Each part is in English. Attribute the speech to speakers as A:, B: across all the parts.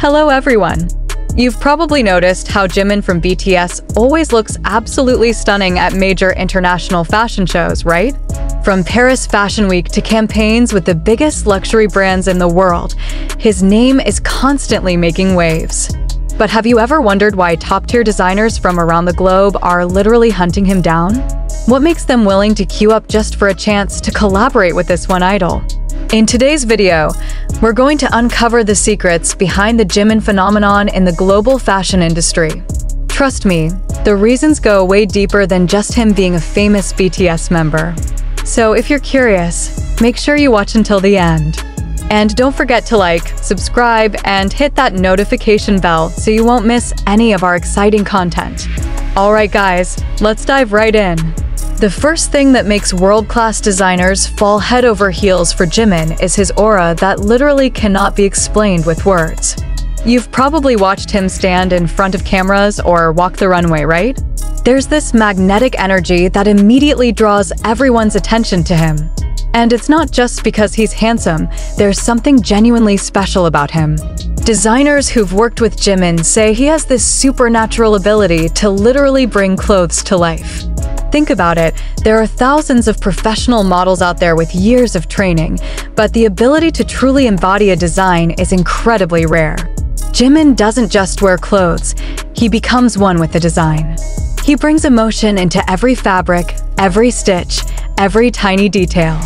A: Hello everyone! You've probably noticed how Jimin from BTS always looks absolutely stunning at major international fashion shows, right? From Paris Fashion Week to campaigns with the biggest luxury brands in the world, his name is constantly making waves. But have you ever wondered why top-tier designers from around the globe are literally hunting him down? What makes them willing to queue up just for a chance to collaborate with this one idol? In today's video, we're going to uncover the secrets behind the Jimin phenomenon in the global fashion industry. Trust me, the reasons go way deeper than just him being a famous BTS member. So if you're curious, make sure you watch until the end. And don't forget to like, subscribe, and hit that notification bell so you won't miss any of our exciting content. Alright guys, let's dive right in. The first thing that makes world-class designers fall head over heels for Jimin is his aura that literally cannot be explained with words. You've probably watched him stand in front of cameras or walk the runway, right? There's this magnetic energy that immediately draws everyone's attention to him. And it's not just because he's handsome, there's something genuinely special about him. Designers who've worked with Jimin say he has this supernatural ability to literally bring clothes to life. Think about it, there are thousands of professional models out there with years of training, but the ability to truly embody a design is incredibly rare. Jimin doesn't just wear clothes, he becomes one with the design. He brings emotion into every fabric, every stitch, every tiny detail.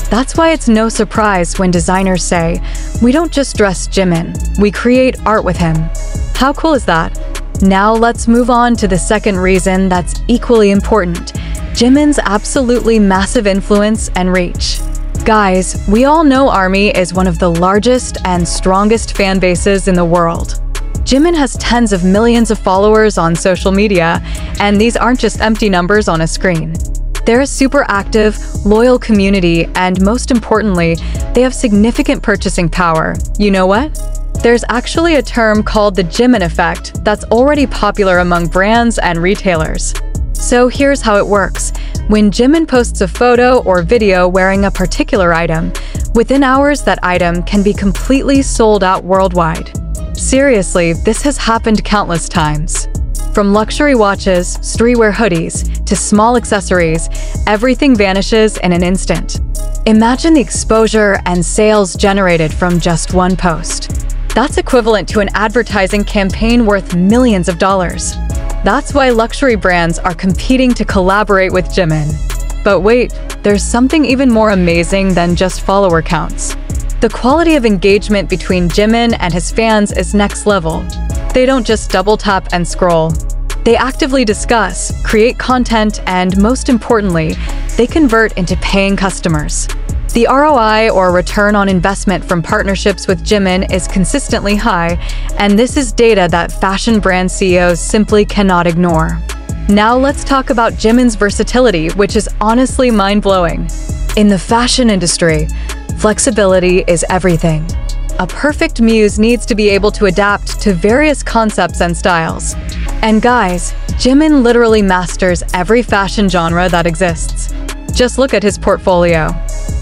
A: That's why it's no surprise when designers say, "We don't just dress Jimin, we create art with him." How cool is that? Now let's move on to the second reason that's equally important: Jimin's absolutely massive influence and reach. Guys, we all know ARMY is one of the largest and strongest fan bases in the world. Jimin has tens of millions of followers on social media, and these aren't just empty numbers on a screen. They're a super active, loyal community, and most importantly, they have significant purchasing power. You know what? There's actually a term called the Jimin effect that's already popular among brands and retailers. So here's how it works. When Jimin posts a photo or video wearing a particular item, within hours that item can be completely sold out worldwide. Seriously, this has happened countless times. From luxury watches, streetwear hoodies, to small accessories, everything vanishes in an instant. Imagine the exposure and sales generated from just one post. That's equivalent to an advertising campaign worth millions of dollars. That's why luxury brands are competing to collaborate with Jimin. But wait, there's something even more amazing than just follower counts. The quality of engagement between Jimin and his fans is next level. They don't just double tap and scroll. They actively discuss, create content, and most importantly, they convert into paying customers. The ROI, or return on investment from partnerships with Jimin, is consistently high, and this is data that fashion brand CEOs simply cannot ignore. Now let's talk about Jimin's versatility, which is honestly mind-blowing. In the fashion industry, flexibility is everything. A perfect muse needs to be able to adapt to various concepts and styles. And guys, Jimin literally masters every fashion genre that exists. Just look at his portfolio.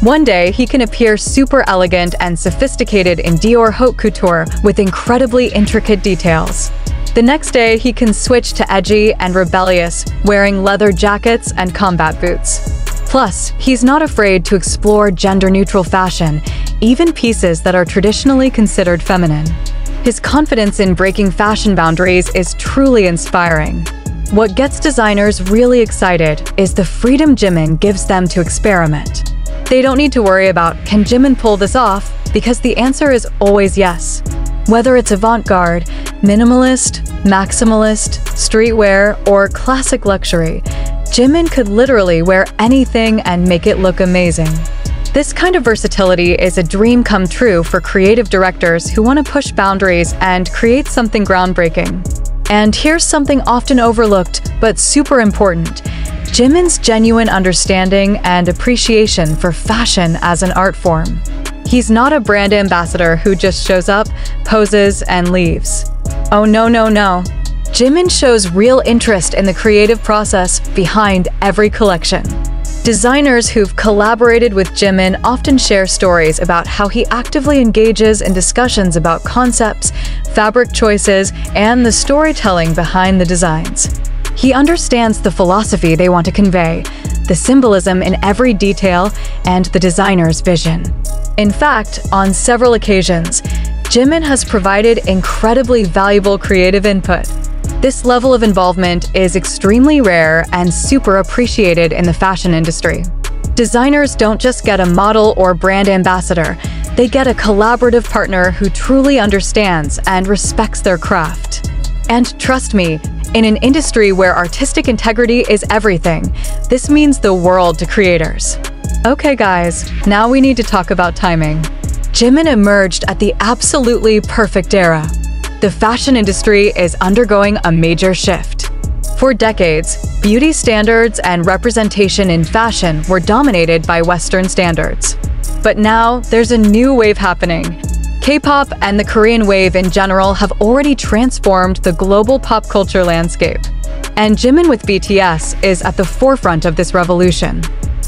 A: One day, he can appear super elegant and sophisticated in Dior haute couture with incredibly intricate details. The next day, he can switch to edgy and rebellious, wearing leather jackets and combat boots. Plus, he's not afraid to explore gender-neutral fashion, even pieces that are traditionally considered feminine. His confidence in breaking fashion boundaries is truly inspiring. What gets designers really excited is the freedom Jimin gives them to experiment. They don't need to worry about, can Jimin pull this off? Because the answer is always yes. Whether it's avant-garde, minimalist, maximalist, streetwear, or classic luxury, Jimin could literally wear anything and make it look amazing. This kind of versatility is a dream come true for creative directors who want to push boundaries and create something groundbreaking. And here's something often overlooked, but super important: Jimin's genuine understanding and appreciation for fashion as an art form. He's not a brand ambassador who just shows up, poses, and leaves. Oh no, no, no. Jimin shows real interest in the creative process behind every collection. Designers who've collaborated with Jimin often share stories about how he actively engages in discussions about concepts, fabric choices, and the storytelling behind the designs. He understands the philosophy they want to convey, the symbolism in every detail, and the designer's vision. In fact, on several occasions, Jimin has provided incredibly valuable creative input. This level of involvement is extremely rare and super appreciated in the fashion industry. Designers don't just get a model or brand ambassador, they get a collaborative partner who truly understands and respects their craft. And trust me, in an industry where artistic integrity is everything, this means the world to creators. Okay guys, now we need to talk about timing. Jimin emerged at the absolutely perfect era. The fashion industry is undergoing a major shift. For decades, beauty standards and representation in fashion were dominated by Western standards. But now, there's a new wave happening. K-pop and the Korean wave in general have already transformed the global pop culture landscape. And Jimin with BTS is at the forefront of this revolution.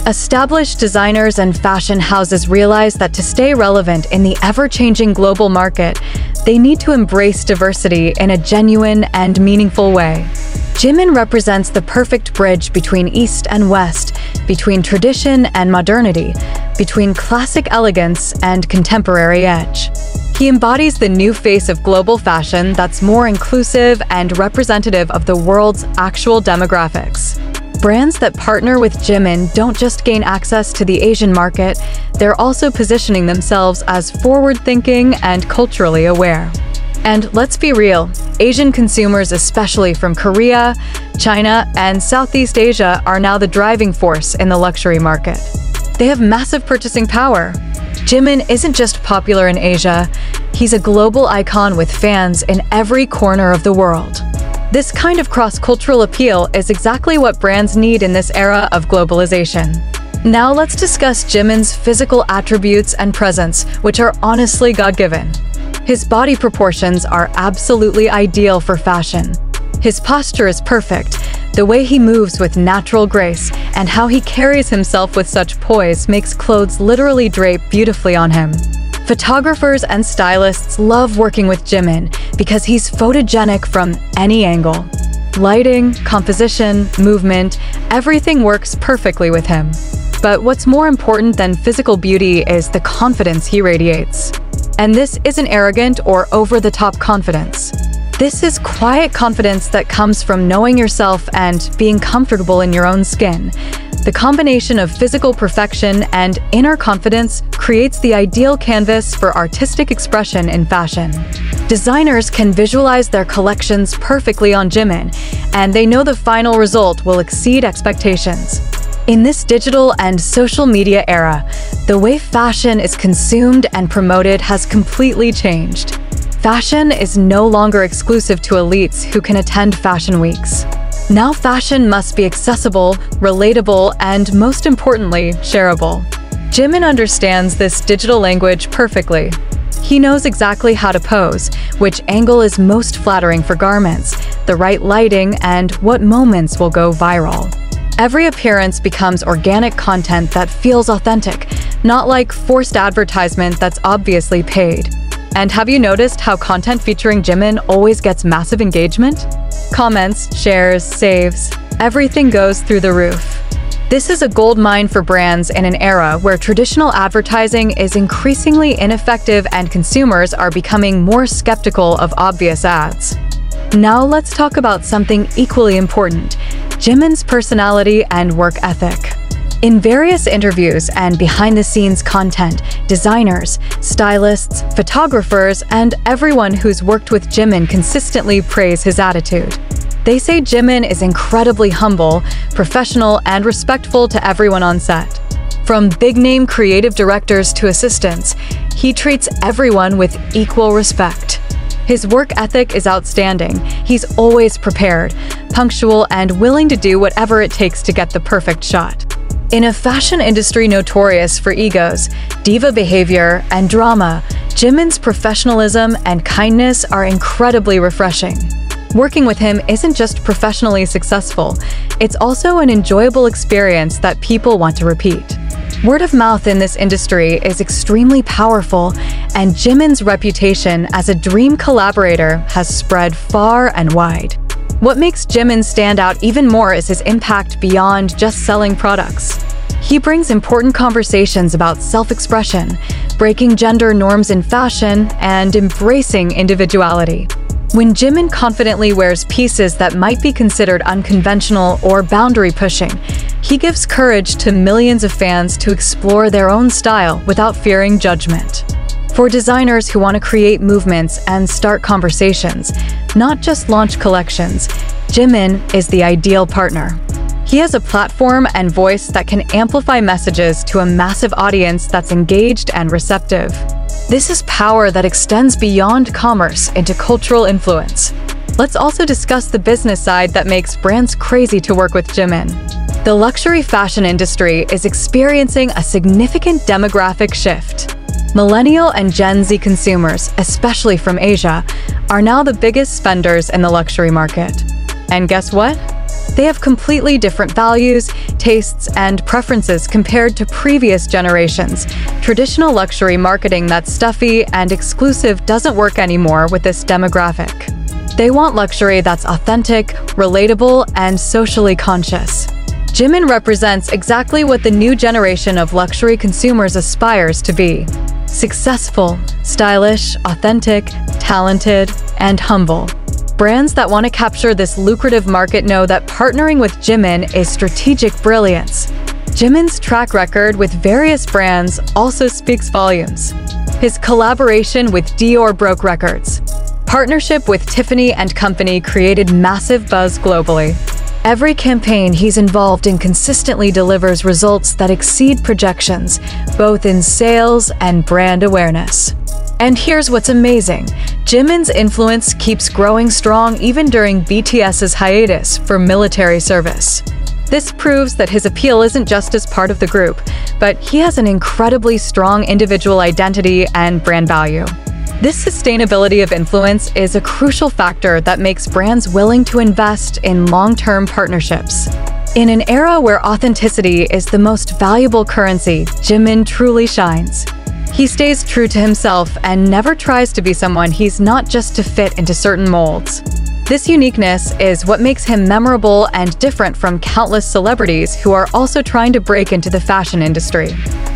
A: Established designers and fashion houses realize that to stay relevant in the ever-changing global market, they need to embrace diversity in a genuine and meaningful way. Jimin represents the perfect bridge between East and West, between tradition and modernity, between classic elegance and contemporary edge. He embodies the new face of global fashion that's more inclusive and representative of the world's actual demographics. Brands that partner with Jimin don't just gain access to the Asian market, they're also positioning themselves as forward-thinking and culturally aware. And let's be real, Asian consumers, especially from Korea, China, and Southeast Asia, are now the driving force in the luxury market. They have massive purchasing power. Jimin isn't just popular in Asia, he's a global icon with fans in every corner of the world. This kind of cross-cultural appeal is exactly what brands need in this era of globalization. Now let's discuss Jimin's physical attributes and presence, which are honestly God-given. His body proportions are absolutely ideal for fashion. His posture is perfect. The way he moves with natural grace and how he carries himself with such poise makes clothes literally drape beautifully on him. Photographers and stylists love working with Jimin because he's photogenic from any angle. Lighting, composition, movement, everything works perfectly with him. But what's more important than physical beauty is the confidence he radiates. And this isn't arrogant or over-the-top confidence. This is quiet confidence that comes from knowing yourself and being comfortable in your own skin. The combination of physical perfection and inner confidence creates the ideal canvas for artistic expression in fashion. Designers can visualize their collections perfectly on Jimin, and they know the final result will exceed expectations. In this digital and social media era, the way fashion is consumed and promoted has completely changed. Fashion is no longer exclusive to elites who can attend fashion weeks. Now fashion must be accessible, relatable, and most importantly, shareable. Jimin understands this digital language perfectly. He knows exactly how to pose, which angle is most flattering for garments, the right lighting, and what moments will go viral. Every appearance becomes organic content that feels authentic, not like forced advertisement that's obviously paid. And have you noticed how content featuring Jimin always gets massive engagement? Comments, shares, saves, everything goes through the roof. This is a goldmine for brands in an era where traditional advertising is increasingly ineffective and consumers are becoming more skeptical of obvious ads. Now let's talk about something equally important: Jimin's personality and work ethic. In various interviews and behind-the-scenes content, designers, stylists, photographers, and everyone who's worked with Jimin consistently praise his attitude. They say Jimin is incredibly humble, professional, and respectful to everyone on set. From big-name creative directors to assistants, he treats everyone with equal respect. His work ethic is outstanding. He's always prepared, punctual, and willing to do whatever it takes to get the perfect shot. In a fashion industry notorious for egos, diva behavior, and drama, Jimin's professionalism and kindness are incredibly refreshing. Working with him isn't just professionally successful, it's also an enjoyable experience that people want to repeat. Word of mouth in this industry is extremely powerful, and Jimin's reputation as a dream collaborator has spread far and wide. What makes Jimin stand out even more is his impact beyond just selling products. He brings important conversations about self-expression, breaking gender norms in fashion, and embracing individuality. When Jimin confidently wears pieces that might be considered unconventional or boundary-pushing, he gives courage to millions of fans to explore their own style without fearing judgment. For designers who want to create movements and start conversations, not just launch collections, Jimin is the ideal partner. He has a platform and voice that can amplify messages to a massive audience that's engaged and receptive. This is power that extends beyond commerce into cultural influence. Let's also discuss the business side that makes brands crazy to work with Jimin. The luxury fashion industry is experiencing a significant demographic shift. Millennial and Gen Z consumers, especially from Asia, are now the biggest spenders in the luxury market. And guess what? They have completely different values, tastes, and preferences compared to previous generations. Traditional luxury marketing that's stuffy and exclusive doesn't work anymore with this demographic. They want luxury that's authentic, relatable, and socially conscious. Jimin represents exactly what the new generation of luxury consumers aspires to be: successful, stylish, authentic, talented, and humble. Brands that want to capture this lucrative market know that partnering with Jimin is strategic brilliance. Jimin's track record with various brands also speaks volumes. His collaboration with Dior broke records. Partnership with Tiffany & Company created massive buzz globally. Every campaign he's involved in consistently delivers results that exceed projections, both in sales and brand awareness. And here's what's amazing. Jimin's influence keeps growing strong even during BTS's hiatus for military service. This proves that his appeal isn't just as part of the group, but he has an incredibly strong individual identity and brand value. This sustainability of influence is a crucial factor that makes brands willing to invest in long-term partnerships. In an era where authenticity is the most valuable currency, Jimin truly shines. He stays true to himself and never tries to be someone he's not just to fit into certain molds. This uniqueness is what makes him memorable and different from countless celebrities who are also trying to break into the fashion industry.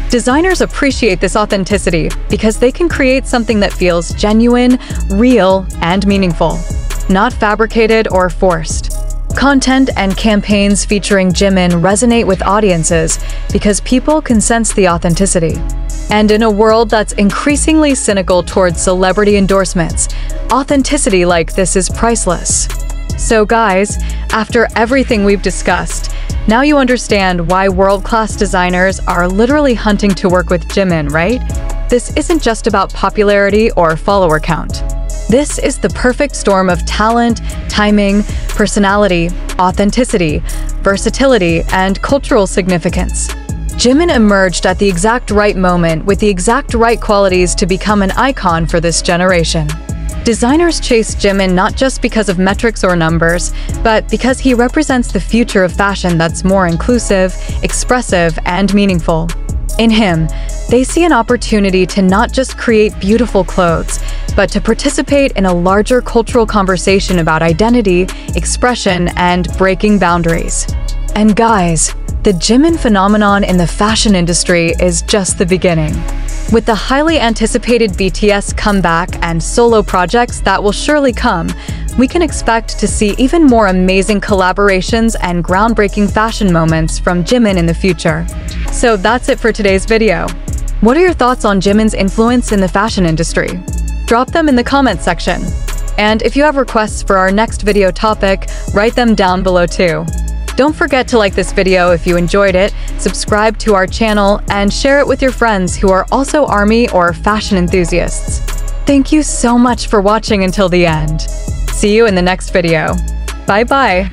A: Designers appreciate this authenticity because they can create something that feels genuine, real, and meaningful, not fabricated or forced. Content and campaigns featuring Jimin resonate with audiences because people can sense the authenticity. And in a world that's increasingly cynical towards celebrity endorsements, authenticity like this is priceless. So guys, after everything we've discussed, now you understand why world-class designers are literally hunting to work with Jimin, right? This isn't just about popularity or follower count. This is the perfect storm of talent, timing, personality, authenticity, versatility, and cultural significance. Jimin emerged at the exact right moment with the exact right qualities to become an icon for this generation. Designers chase Jimin not just because of metrics or numbers, but because he represents the future of fashion that's more inclusive, expressive, and meaningful. In him, they see an opportunity to not just create beautiful clothes, but to participate in a larger cultural conversation about identity, expression, and breaking boundaries. And guys, the Jimin phenomenon in the fashion industry is just the beginning. With the highly anticipated BTS comeback and solo projects that will surely come, we can expect to see even more amazing collaborations and groundbreaking fashion moments from Jimin in the future. So that's it for today's video. What are your thoughts on Jimin's influence in the fashion industry? Drop them in the comments section. And if you have requests for our next video topic, write them down below too. Don't forget to like this video if you enjoyed it, subscribe to our channel, and share it with your friends who are also ARMY or fashion enthusiasts. Thank you so much for watching until the end. See you in the next video. Bye-bye.